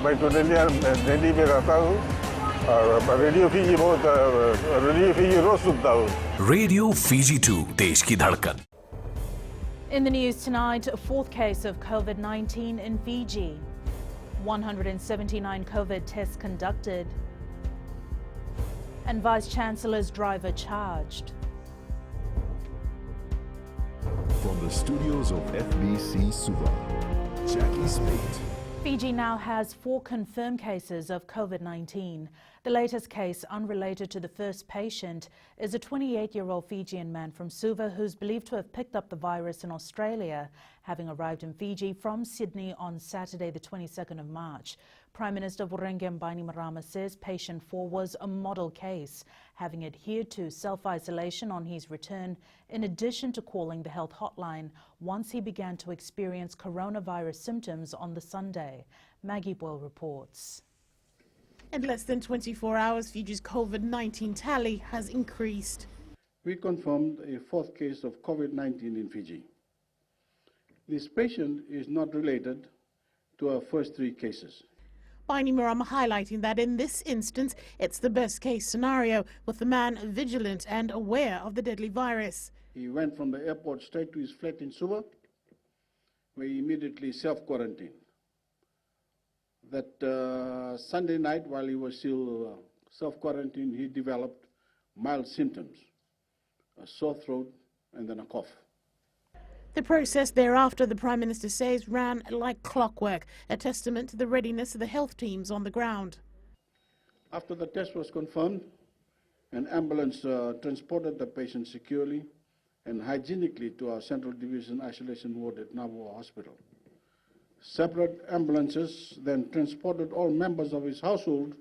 मैं तो दिल्ली में रहता हूँ और रेडियो फीजी बहुत रेडियो फीजी रोज सुनता हूँ. रेडियो फीजी 2 देश की धड़कन. In the news tonight, a fourth case of COVID-19 in Fiji. 179 COVID tests conducted. And Vice-Chancellor's driver charged. From the studios of FBC Suva, Jackie Smith. Fiji now has 4 confirmed cases of COVID-19. The latest case, unrelated to the first patient, is a 28-year-old Fijian man from Suva who's believed to have picked up the virus in Australia, having arrived in Fiji from Sydney on Saturday, the 22nd of March. Prime Minister Vurengam Bainimarama says patient 4 was a model case, having adhered to self-isolation on his return, in addition to calling the health hotline once he began to experience coronavirus symptoms on the Sunday. Maggie Boyle reports. In less than 24 hours, Fiji's COVID-19 tally has increased. We confirmed a 4th case of COVID-19 in Fiji. This patient is not related to our first 3 cases. Bainimarama highlighting that in this instance, it's the best case scenario, with the man vigilant and aware of the deadly virus. He went from the airport straight to his flat in Suva, where he immediately self-quarantined. That Sunday night, while he was still self-quarantined, he developed mild symptoms, a sore throat and then a cough. The process thereafter, the Prime Minister says, ran like clockwork, a testament to the readiness of the health teams on the ground. After the test was confirmed, an ambulance transported the patient securely and hygienically to our Central Division Isolation Ward at Nabua Hospital. Separate ambulances then transported all members of his household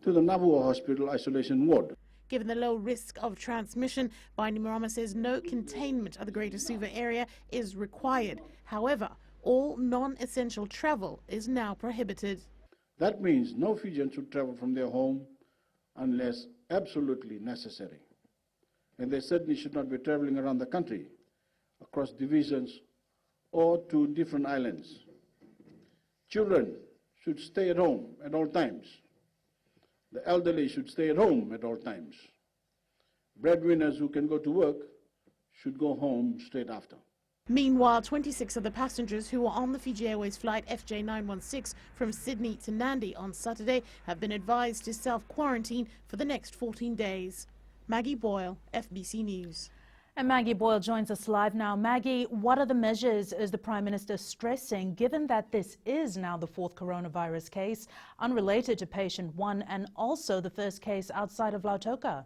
to the Nabua Hospital Isolation Ward. Given the low risk of transmission, Bainimarama says no containment of the Greater Suva area is required. However, all non-essential travel is now prohibited. That means no Fijians should travel from their home unless absolutely necessary. And they certainly should not be traveling around the country, across divisions or to different islands. Children should stay at home at all times. The elderly should stay at home at all times. Breadwinners who can go to work should go home straight after. Meanwhile, 26 of the passengers who were on the Fiji Airways flight FJ916 from Sydney to Nandi on Saturday have been advised to self-quarantine for the next 14 days. Maggie Boyle, FBC News. And Maggie Boyle joins us live now. Maggie, what are the measures is the Prime Minister stressing, given that this is now the 4th coronavirus case, unrelated to patient 1 and also the first case outside of Lautoka?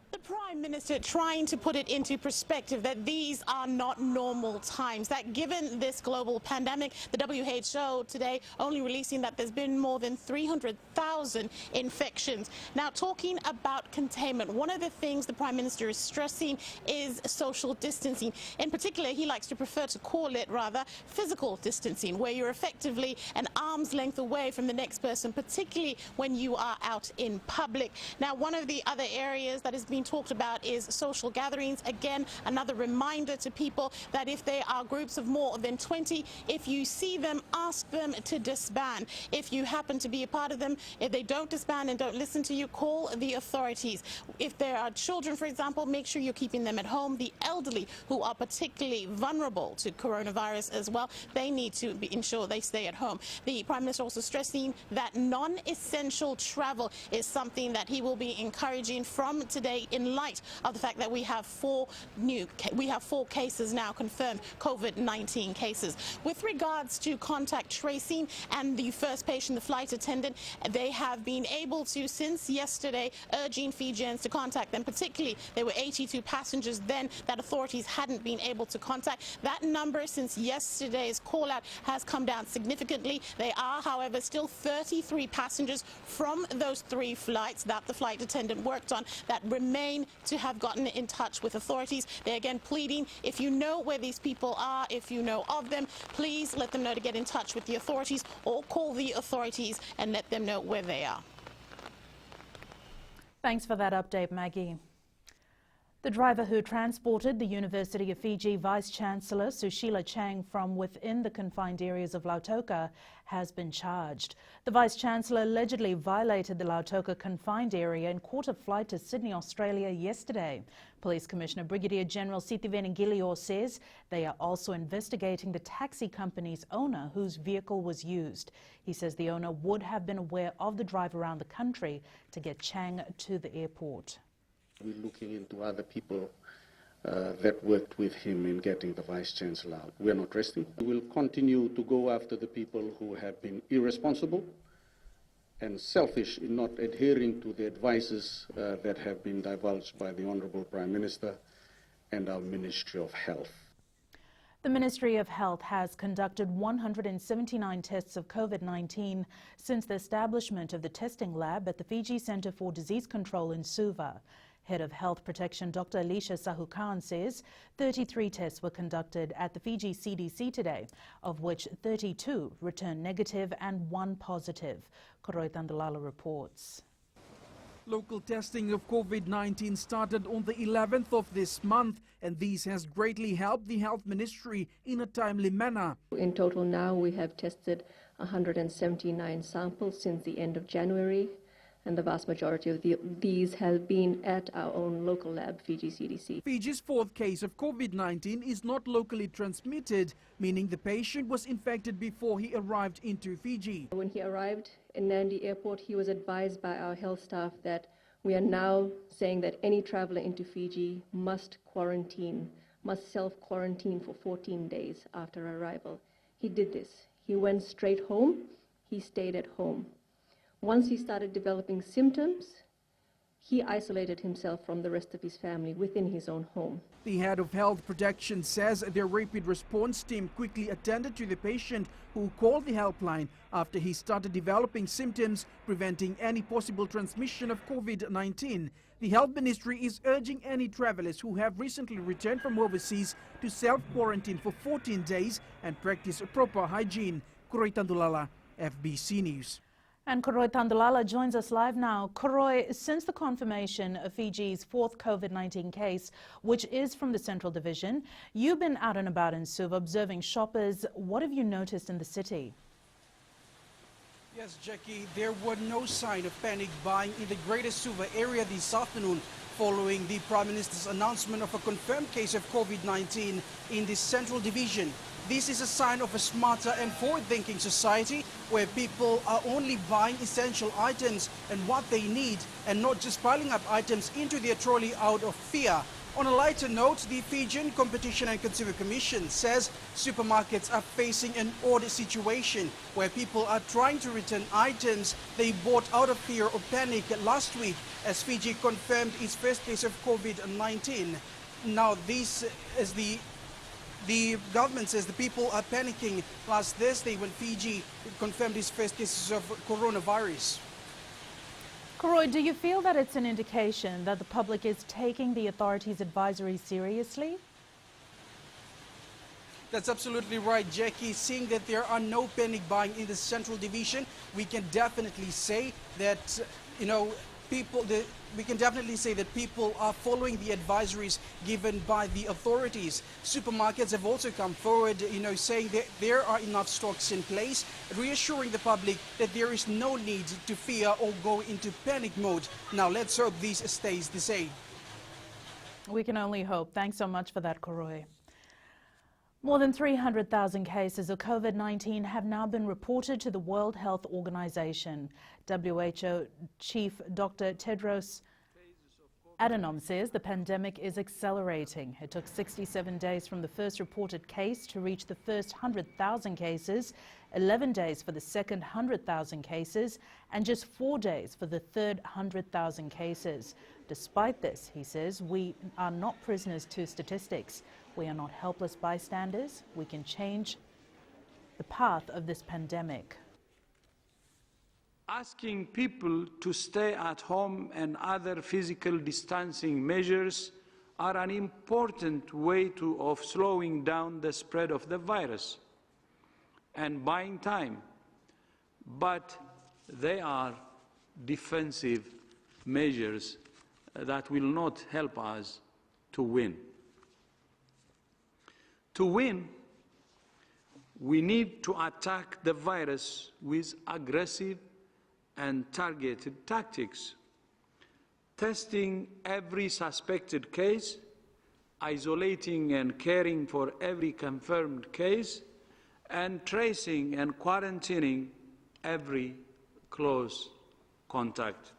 The Prime Minister trying to put it into perspective that these are not normal times, that given this global pandemic, the WHO today only releasing that there's been more than 300,000 infections. Now, talking about containment, one of the things the Prime Minister is stressing is social distancing. In particular, he likes to prefer to call it, rather, physical distancing, where you're effectively an arm's length away from the next person, particularly when you are out in public. Now, one of the other areas that is being talked about is social gatherings. Again, another reminder to people that if there are groups of more than 20, if you see them, ask them to disband. If you happen to be a part of them, if they don't disband and don't listen to you, call the authorities. If there are children, for example, make sure you're keeping them at home. The elderly, who are particularly vulnerable to coronavirus as well, they need to ensure they stay at home. The Prime Minister also stressing that non-essential travel is something that he will be encouraging from today, in light of the fact that we have 4 cases now confirmed, COVID-19 cases. With regards to contact tracing and the first patient, the flight attendant, they have been able to, since yesterday, urging Fijians to contact them. Particularly, there were 82 passengers then that authorities hadn't been able to contact. That number since yesterday's call out has come down significantly. There are, however, still 33 passengers from those 3 flights that the flight attendant worked on that remain to have gotten in touch with authorities. They're again pleading, if you know where these people are, if you know of them, please let them know to get in touch with the authorities or call the authorities and let them know where they are. Thanks for that update, Maggie. The driver who transported the University of Fiji Vice-Chancellor Sushila Chang from within the confined areas of Lautoka has been charged. The Vice-Chancellor allegedly violated the Lautoka confined area and caught a flight to Sydney, Australia yesterday. Police Commissioner Brigadier General Sitiveni Gillior says they are also investigating the taxi company's owner whose vehicle was used. He says the owner would have been aware of the drive around the country to get Chang to the airport. We're looking into other people that worked with him in getting the Vice-Chancellor out. We're not resting. We'll continue to go after the people who have been irresponsible and selfish in not adhering to the advices that have been divulged by the Honourable Prime Minister and our Ministry of Health. The Ministry of Health has conducted 179 tests of COVID-19 since the establishment of the testing lab at the Fiji Centre for Disease Control in Suva. Head of Health Protection Dr. Alicia Sahukan says 33 tests were conducted at the Fiji CDC today, of which 32 returned negative and 1 positive. Koroi Tandalala reports. Local testing of COVID-19 started on the 11th of this month, and this has greatly helped the Health Ministry in a timely manner. In total now we have tested 179 samples since the end of January, and the vast majority of these have been at our own local lab, Fiji CDC. Fiji's 4th case of COVID-19 is not locally transmitted, meaning the patient was infected before he arrived into Fiji. When he arrived in Nandi Airport, he was advised by our health staff that we are now saying that any traveller into Fiji must self-quarantine for 14 days after arrival. He did this. He went straight home. He stayed at home. Once he started developing symptoms, he isolated himself from the rest of his family within his own home. The head of health protection says their rapid response team quickly attended to the patient who called the helpline after he started developing symptoms, preventing any possible transmission of COVID-19. The Health Ministry is urging any travellers who have recently returned from overseas to self-quarantine for 14 days and practice proper hygiene. Koroi Tandalala, FBC News. And Koroi Tandalala joins us live now. Koroi, since the confirmation of Fiji's 4th COVID-19 case, which is from the Central Division, you've been out and about in Suva observing shoppers. What have you noticed in the city? Yes, Jackie, there were no sign of panic buying in the Greater Suva area this afternoon following the Prime Minister's announcement of a confirmed case of COVID-19 in the Central Division. This is a sign of a smarter and forward-thinking society where people are only buying essential items and what they need and not just piling up items into their trolley out of fear. On a lighter note, the Fijian Competition and Consumer Commission says supermarkets are facing an odd situation where people are trying to return items they bought out of fear or panic last week as Fiji confirmed its first case of COVID-19. Now, this is the government says the people are panicking last Thursday when Fiji confirmed its first cases of coronavirus. Koroi, do you feel that it's an indication that the public is taking the authorities' advisory seriously? That's absolutely right, Jackie. Seeing that there are no panic buying in the Central Division, we can definitely say that, we can definitely say that people are following the advisories given by the authorities. Supermarkets have also come forward, saying that there are enough stocks in place, reassuring the public that there is no need to fear or go into panic mode. Now, let's hope this stays the same. We can only hope. Thanks so much for that, Koroi. More than 300,000 cases of COVID-19 have now been reported to the World Health Organization. WHO Chief Dr. Tedros Adhanom says the pandemic is accelerating. It took 67 days from the first reported case to reach the first 100,000 cases, 11 days for the second 100,000 cases, and just 4 days for the third 100,000 cases. Despite this, he says, we are not prisoners to statistics. We are not helpless bystanders. We can change the path of this pandemic. Asking people to stay at home and other physical distancing measures are an important way of slowing down the spread of the virus and buying time. But they are defensive measures that will not help us to win. To win, we need to attack the virus with aggressive and targeted tactics, testing every suspected case, isolating and caring for every confirmed case, and tracing and quarantining every close contact.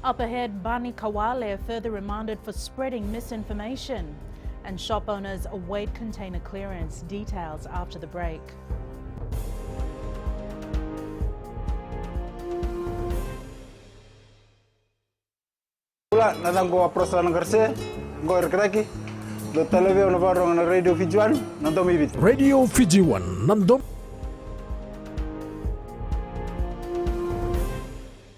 Up ahead, Bani Kawale further remanded for spreading misinformation. And shop owners await container clearance. Details after the break. Pula nadang ko aprosan ngarse, go erkraki. Do televizyon varong na radio Fiji 1 nandom ibit. Radio Fiji 1 nandom.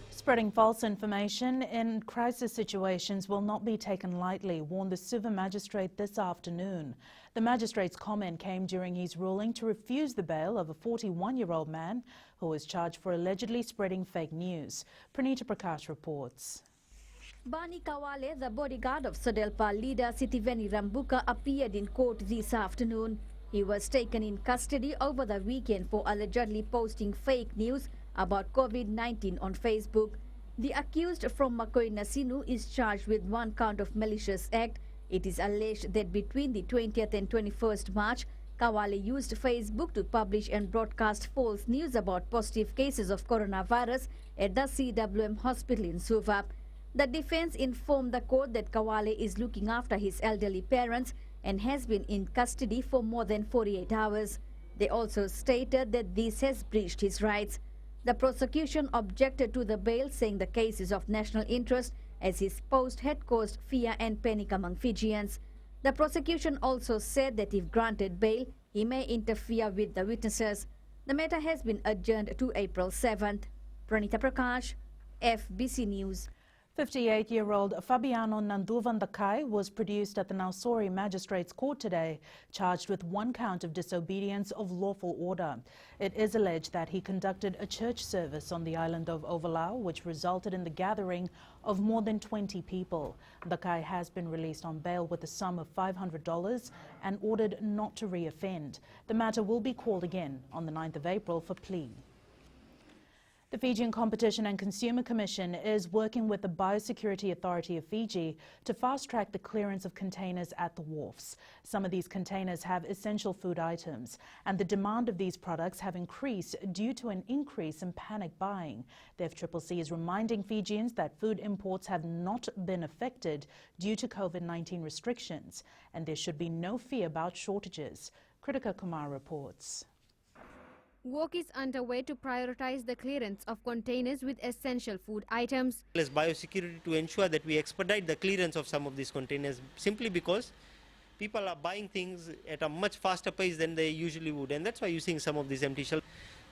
Spreading false information in crisis situations will not be taken lightly, warned the Suva magistrate this afternoon. The magistrate's comment came during his ruling to refuse the bail of a 41-year-old man who was charged for allegedly spreading fake news. Pranita Prakash reports. Bani Kawale, the bodyguard of Sadelpa leader Sitiveni Rambuka, appeared in court this afternoon. He was taken in custody over the weekend for allegedly posting fake news about COVID-19 on Facebook. The accused from Makoi Nasinu is charged with one count of malicious act. It is alleged that between the 20th and 21st March, Kawale used Facebook to publish and broadcast false news about positive cases of coronavirus at the CWM hospital in Suva. The defense informed the court that Kawale is looking after his elderly parents and has been in custody for more than 48 hours. They also stated that this has breached his rights. The prosecution objected to the bail, saying the case is of national interest as his post had caused fear and panic among Fijians. The prosecution also said that if granted bail, he may interfere with the witnesses. The matter has been adjourned to April 7th. Pranita Prakash, FBC News. 58-year-old Fabiano Nanduvandakai was produced at the Nausori Magistrates Court today, charged with one count of disobedience of lawful order. It is alleged that he conducted a church service on the island of Ovalau, which resulted in the gathering of more than 20 people. Dakai has been released on bail with a sum of $500 and ordered not to re-offend. The matter will be called again on the 9th of April for plea. The Fijian Competition and Consumer Commission is working with the Biosecurity Authority of Fiji to fast-track the clearance of containers at the wharfs. Some of these containers have essential food items, and the demand of these products have increased due to an increase in panic buying. The FCCC is reminding Fijians that food imports have not been affected due to COVID-19 restrictions, and there should be no fear about shortages. Kritika Kumar reports. Work is underway to prioritize the clearance of containers with essential food items. As biosecurity to ensure that we expedite the clearance of some of these containers, simply because people are buying things at a much faster pace than they usually would, and that's why you're seeing some of these empty shelves.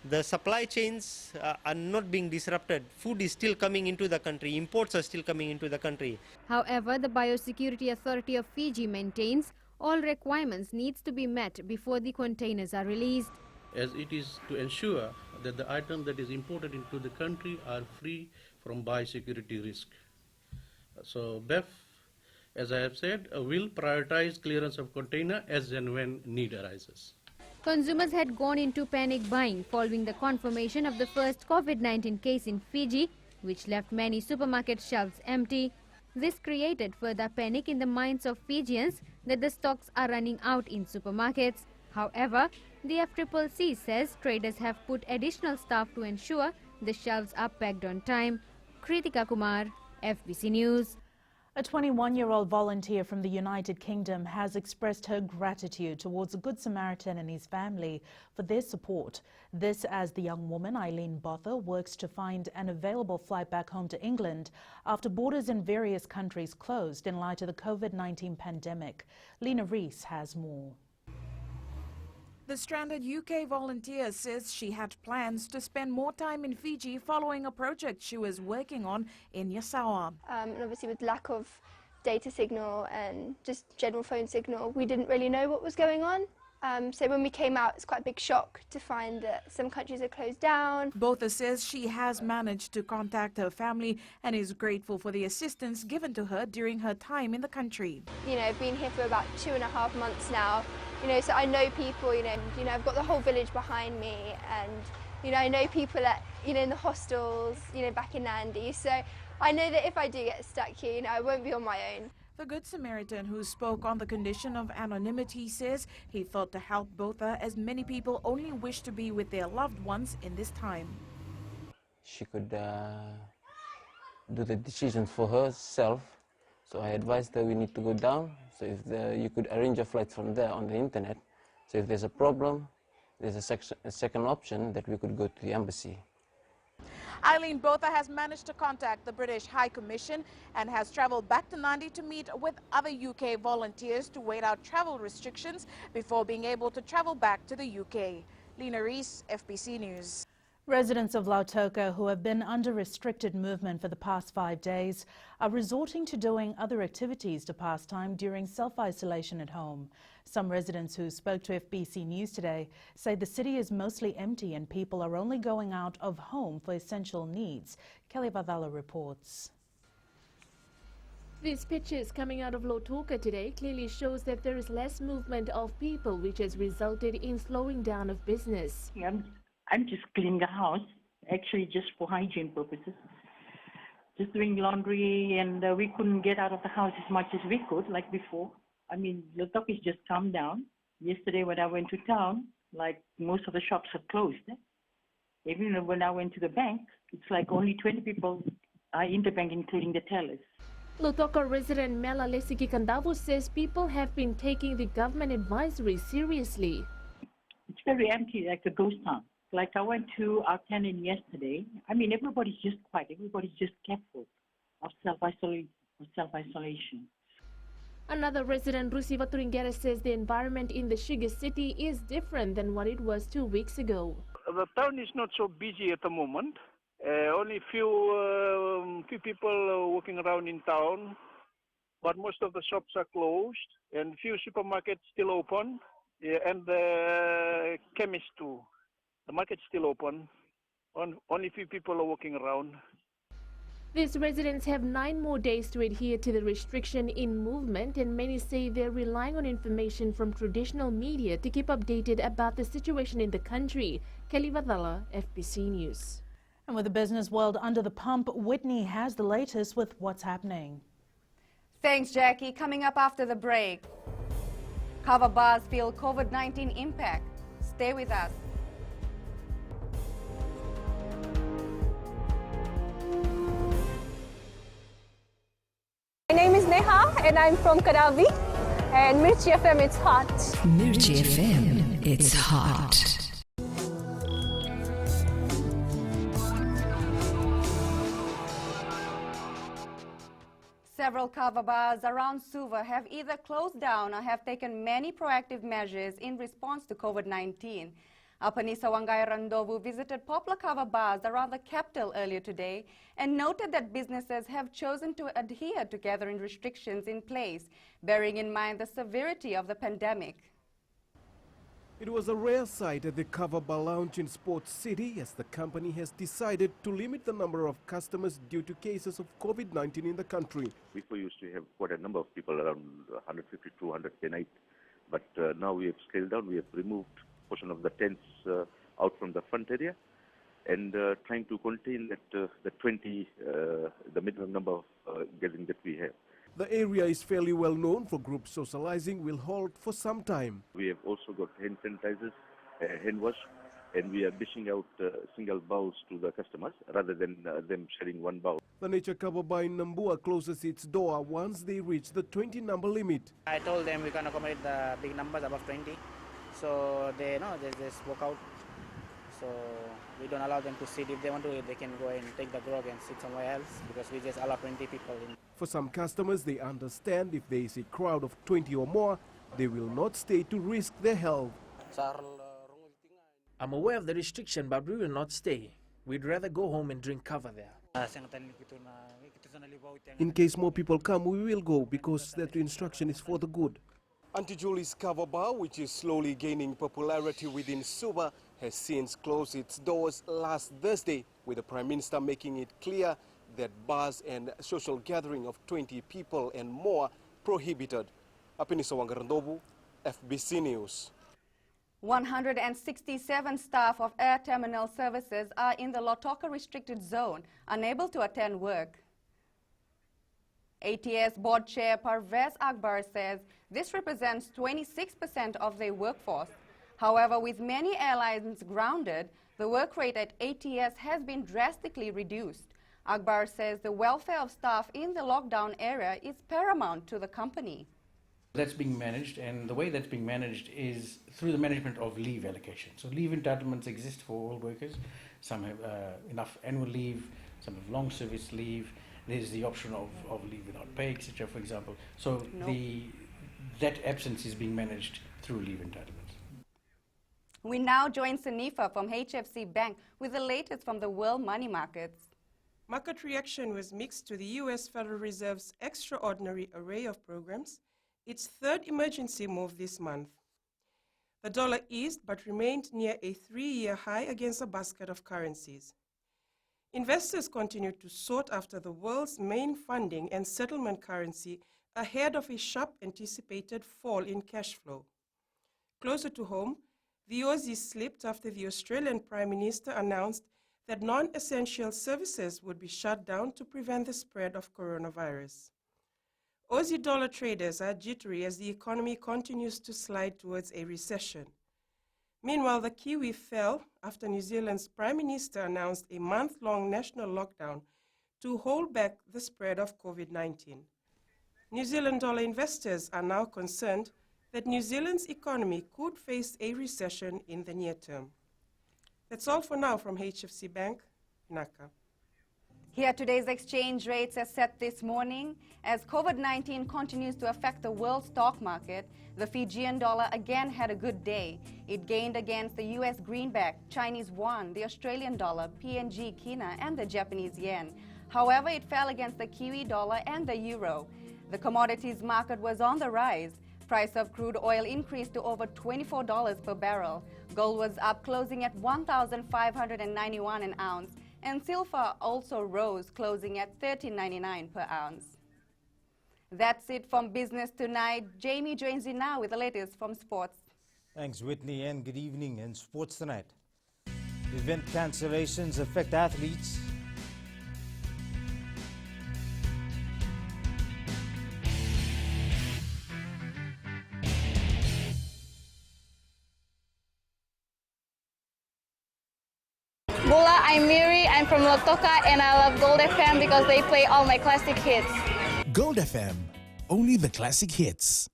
The supply chains are not being disrupted. Food is still coming into the country. Imports are still coming into the country. However, the Biosecurity Authority of Fiji maintains all requirements needs to be met before the containers are released, as it is to ensure that the items that is imported into the country are free from biosecurity risk. So BEF, as I have said, will prioritize clearance of container as and when need arises. Consumers had gone into panic buying following the confirmation of the first COVID-19 case in Fiji, which left many supermarket shelves empty. This created further panic in the minds of Fijians that the stocks are running out in supermarkets. However, the FCCC says traders have put additional staff to ensure the shelves are packed on time. Kritika Kumar, FBC News. A 21-year-old volunteer from the United Kingdom has expressed her gratitude towards a Good Samaritan and his family for their support. This as the young woman, Eileen Botha, works to find an available flight back home to England after borders in various countries closed in light of the COVID-19 pandemic. Lena Rees has more. The stranded UK volunteer says she had plans to spend more time in Fiji following a project she was working on in Yasawa. And obviously with lack of data signal and just general phone signal, we didn't really know what was going on. So when we came out, it's quite a big shock to find that some countries are closed down. Botha says she has managed to contact her family and is grateful for the assistance given to her during her time in the country. You know, I've been here for about 2.5 months now. You know, so I know people. You know, I've got the whole village behind me, and I know people at in the hostels. Back in Nandi. So I know that if I do get stuck here, I won't be on my own. The Good Samaritan, who spoke on the condition of anonymity, says he thought to help Botha as many people only wish to be with their loved ones in this time. She could do the decisions for herself, so I advised her we need to go down. So if you could arrange a flight from there on the internet, so if there's a problem, there's a second option that we could go to the embassy. Eileen Botha has managed to contact the British High Commission and has travelled back to Nandi to meet with other UK volunteers to wait out travel restrictions before being able to travel back to the UK. Lena Rees, FBC News. Residents of Lautoka who have been under restricted movement for the past 5 days are resorting to doing other activities to pass time during self-isolation at home. Some residents who spoke to FBC News today say the city is mostly empty and people are only going out of home for essential needs. Kelly Vadala reports. These pictures coming out of Lautoka today clearly shows that there is less movement of people, which has resulted in slowing down of business. I'm just cleaning the house, actually just for hygiene purposes. Just doing laundry, and we couldn't get out of the house as much as we could, like before. I mean, Lautoka's just calmed down. Yesterday when I went to town, like most of the shops are closed. Even when I went to the bank, it's like only 20 people are in the bank, including the tellers. Lautoka resident Mela Lesiki Kandavu says people have been taking the government advisory seriously. It's very empty, like a ghost town. Like I went to our tenant yesterday. I mean, everybody's just quiet. Everybody's just careful of self-isolation. Another resident, Rusiva Turingere, says the environment in the Sugar City is different than what it was 2 weeks ago. The town is not so busy at the moment. Only few people walking around in town, but most of the shops are closed and few supermarkets still open, and the chemists too. The market's still open. Only few people are walking around. These residents have 9 more days to adhere to the restriction in movement, and many say they're relying on information from traditional media to keep updated about the situation in the country. Kelly Vadala, FBC News. And with the business world under the pump, Whitney has the latest with what's happening. Thanks, Jackie. Coming up after the break. Cover bars feel COVID-19 impact. Stay with us. My name is Neha and I'm from Karavi, and Mirchi FM, it's hot. Mirchi FM, it's hot. Several kava bars around Suva have either closed down or have taken many proactive measures in response to COVID-19. Apanisa Wangay Randovu visited popular kava bars around the capital earlier today and noted that businesses have chosen to adhere to gathering restrictions in place, bearing in mind the severity of the pandemic. It was a rare sight at the Kava Bar Lounge in Sports City as the company has decided to limit the number of customers due to cases of COVID-19 in the country. Before we used to have quite a number of people, around 150, 200 a night, but now we have scaled down. We have removed portion of the tents out from the front area and trying to contain that the minimum number of gathering that we have. The area is fairly well known for group socializing will halt for some time. We have also got hand sanitizers, hand wash, and we are dishing out single bowls to the customers rather than them sharing one bowl. The Nature Kava Bar in Nambua closes its door once they reach the 20 number limit. I told them we can accommodate the big numbers above 20. So they just walk out. So we don't allow them to sit. If they want to, they can go and take the grog and sit somewhere else because we just allow 20 people in. For some customers, they understand if there is a crowd of 20 or more, they will not stay to risk their health. I'm aware of the restriction, but we will not stay. We'd rather go home and drink cover there. In case more people come, we will go because that instruction is for the good. Auntie Julie's cover bar, which is slowly gaining popularity within Suva, has since closed its doors last Thursday, with the Prime Minister making it clear that bars and social gathering of 20 people and more prohibited. Apiniso Wangarandobu, FBC News. 167 staff of air terminal services are in the Lotoka restricted zone, unable to attend work. ATS board chair Parvez Akbar says this represents 26% of their workforce. However, with many airlines grounded, the work rate at ATS has been drastically reduced. Akbar says the welfare of staff in the lockdown area is paramount to the company. That's being managed, and the way that's being managed is through the management of leave allocation. So leave entitlements exist for all workers. Some have enough annual leave, some have long service leave. There's the option of leave without pay, etc., for example. So that absence is being managed through leave entitlements. We now join Sanifa from HFC Bank with the latest from the world money markets. Market reaction was mixed to the U.S. Federal Reserve's extraordinary array of programs, its third emergency move this month. The dollar eased but remained near a 3-year high against a basket of currencies. Investors continued to sort after the world's main funding and settlement currency ahead of a sharp anticipated fall in cash flow. Closer to home, the Aussie slipped after the Australian Prime Minister announced that non-essential services would be shut down to prevent the spread of coronavirus. Aussie dollar traders are jittery as the economy continues to slide towards a recession. Meanwhile, the Kiwi fell after New Zealand's Prime Minister announced a month-long national lockdown to hold back the spread of COVID-19. New Zealand dollar investors are now concerned that New Zealand's economy could face a recession in the near term. That's all for now from HFC Bank, Naka. Here today's exchange rates are set this morning. As COVID-19 continues to affect the world stock market, the Fijian dollar again had a good day. It gained against the US greenback, Chinese yuan, the Australian dollar, PNG kina, and the Japanese yen. However, it fell against the Kiwi dollar and the euro. The commodities market was on the rise. Price of crude oil increased to over $24 per barrel. Gold was up, closing at $1,591 an ounce. And silver also rose, closing at $13.99 per ounce. That's it from Business Tonight. Jamie joins you now with the latest from sports. Thanks, Whitney, and good evening in Sports Tonight. Event cancellations affect athletes. Bola, I'm Miri, I'm from Lotoka, and I love Gold FM because they play all my classic hits. Gold FM, only the classic hits.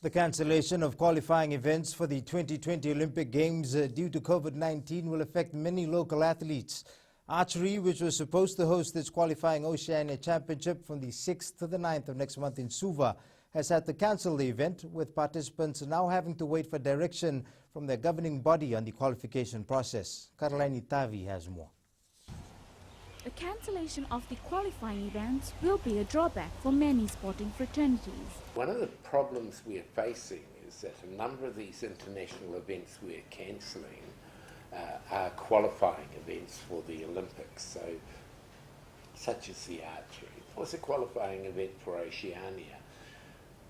The cancellation of qualifying events for the 2020 Olympic Games due to COVID-19 will affect many local athletes. Archery, which was supposed to host its qualifying Oceania Championship from the 6th to the 9th of next month in Suva, has had to cancel the event, with participants now having to wait for direction from their governing body on the qualification process. Caroline Tavi has more. The cancellation of the qualifying events will be a drawback for many sporting fraternities. One of the problems we're facing is that a number of these international events we're cancelling are qualifying events for the Olympics, so such as the archery. It was a qualifying event for Oceania.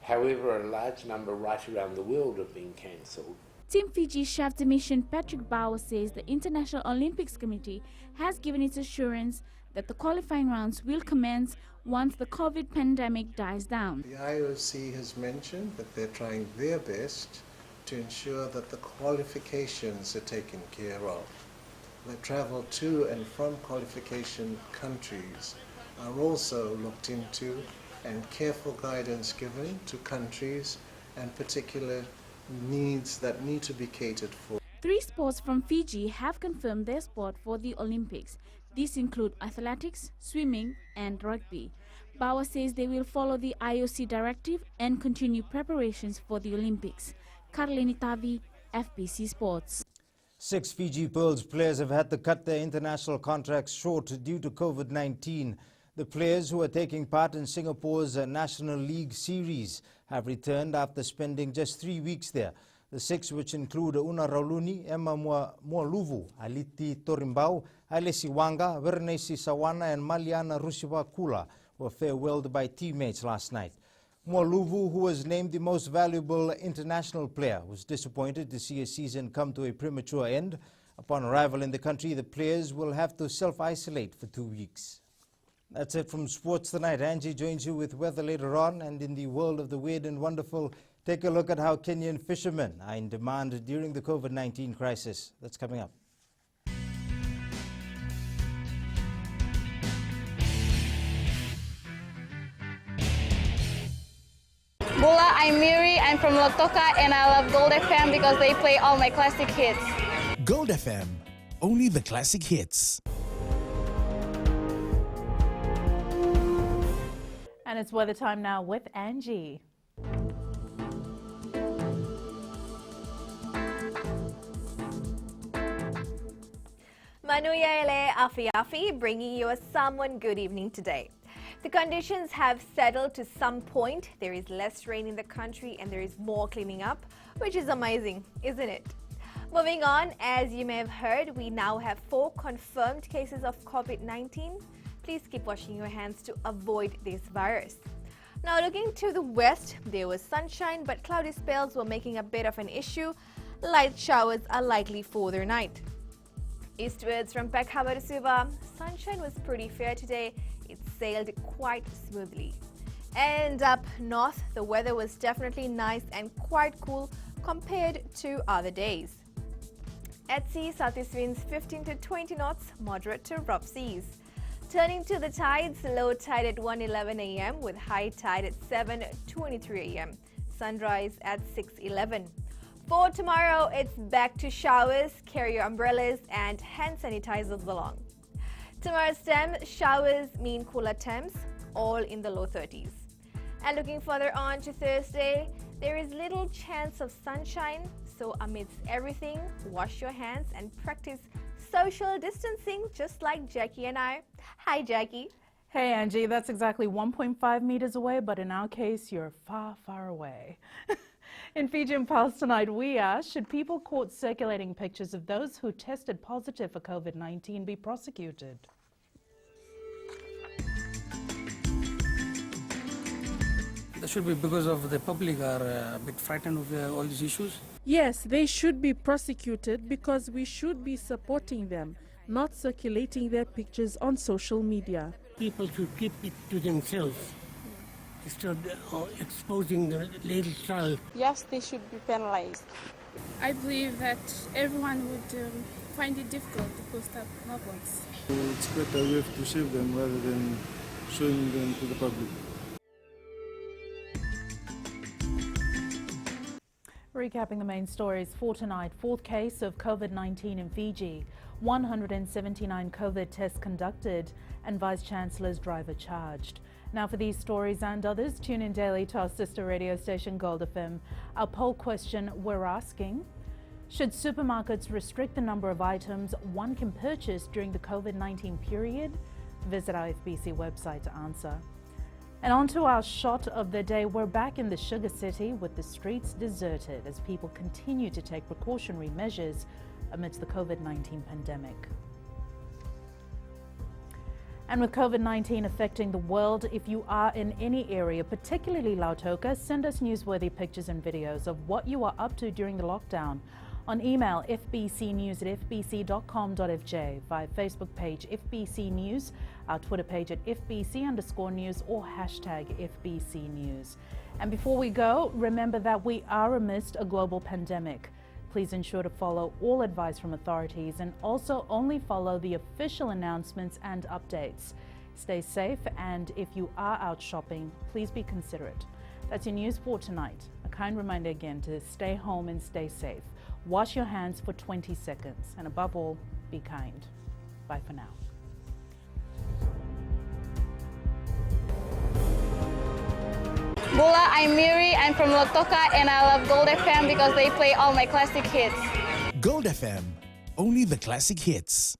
However, a large number right around the world have been cancelled. Team Fiji chef de mission Patrick Bauer says the International Olympics Committee has given its assurance that the qualifying rounds will commence once the COVID pandemic dies down. The IOC has mentioned that they're trying their best to ensure that the qualifications are taken care of. The travel to and from qualification countries are also looked into, and careful guidance given to countries and particular needs that need to be catered for. 3 sports from Fiji have confirmed their spot for the Olympics. These include athletics, swimming, and rugby. Bauer says they will follow the IOC directive and continue preparations for the Olympics. Caroline Tavi, FBC Sports. 6 Fiji Pearls players have had to cut their international contracts short due to COVID-19. The players who are taking part in Singapore's National League Series have returned after spending just 3 weeks there. The 6, which include Una Rauluni, Emma Mualuvu, Aliti Torimbau, Haile Siwanga, Vernesi Sawana, and Maliana Rusiwakula, were farewelled by teammates last night. Mualuvu, who was named the most valuable international player, was disappointed to see a season come to a premature end. Upon arrival in the country, the players will have to self-isolate for 2 weeks. That's it from Sports Tonight. Angie joins you with weather later on, and in the world of the weird and wonderful, take a look at how Kenyan fishermen are in demand during the COVID-19 crisis. That's coming up. Bula, I'm Miri, I'm from Lotoka, and I love Gold FM because they play all my classic hits. Gold FM, only the classic hits. And it's weather time now with Angie. Manuyele Afi Afi, bringing you a somewhat good evening today. The conditions have settled to some point. There is less rain in the country and there is more cleaning up, which is amazing, isn't it? Moving on, as you may have heard, we now have 4 confirmed cases of COVID-19. Please keep washing your hands to avoid this virus. Now looking to the west, there was sunshine, but cloudy spells were making a bit of an issue. Light showers are likely for their night. Eastwards from Pekhaba to Suva, sunshine was pretty fair today. It sailed quite smoothly. And up north, the weather was definitely nice and quite cool compared to other days. At sea, southeast winds 15 to 20 knots, moderate to rough seas. Turning to the tides, low tide at 1:11 a.m. with high tide at 7:23 a.m. Sunrise at 6:11. For tomorrow, it's back to showers, carry your umbrellas and hand sanitizers along. Tomorrow's temps, showers mean cooler temps, all in the low 30s. And looking further on to Thursday, there is little chance of sunshine, so amidst everything, wash your hands and practice social distancing just like Jackie and I. Hi, Jackie. Hey, Angie, that's exactly 1.5 meters away, but in our case, you're far, far away. In Fijian Pulse tonight, we ask, should people caught circulating pictures of those who tested positive for COVID-19 be prosecuted? That should be because of the public are a bit frightened of all these issues. Yes, they should be prosecuted because we should be supporting them, not circulating their pictures on social media. People should keep it to themselves instead of exposing the little child. Yes, they should be penalized. I believe that everyone would find it difficult to post up loved ones. It's better we have to save them rather than showing them to the public. Recapping the main stories for tonight, 4th case of COVID-19 in Fiji, 179 COVID tests conducted, and Vice-Chancellor's driver charged. Now for these stories and others, tune in daily to our sister radio station Gold FM. Our poll question we're asking, should supermarkets restrict the number of items one can purchase during the COVID-19 period? Visit our FBC website to answer. And on to our shot of the day. We're back in the Sugar City with the streets deserted as people continue to take precautionary measures amidst the COVID-19 pandemic. And with COVID-19 affecting the world, if you are in any area, particularly Lautoka, send us newsworthy pictures and videos of what you are up to during the lockdown. On email, fbcnews@fbc.com.fj, via Facebook page FBC News, our Twitter page at FBC_news or hashtag FBC News. And before we go, remember that we are amidst a global pandemic. Please ensure to follow all advice from authorities and also only follow the official announcements and updates. Stay safe, and if you are out shopping, please be considerate. That's your news for tonight. A kind reminder again to stay home and stay safe. Wash your hands for 20 seconds, and above all, be kind. Bye for now. Bula, I'm Miri, I'm from Lotoka, and I love Gold FM because they play all my classic hits. Gold FM, Only the classic hits.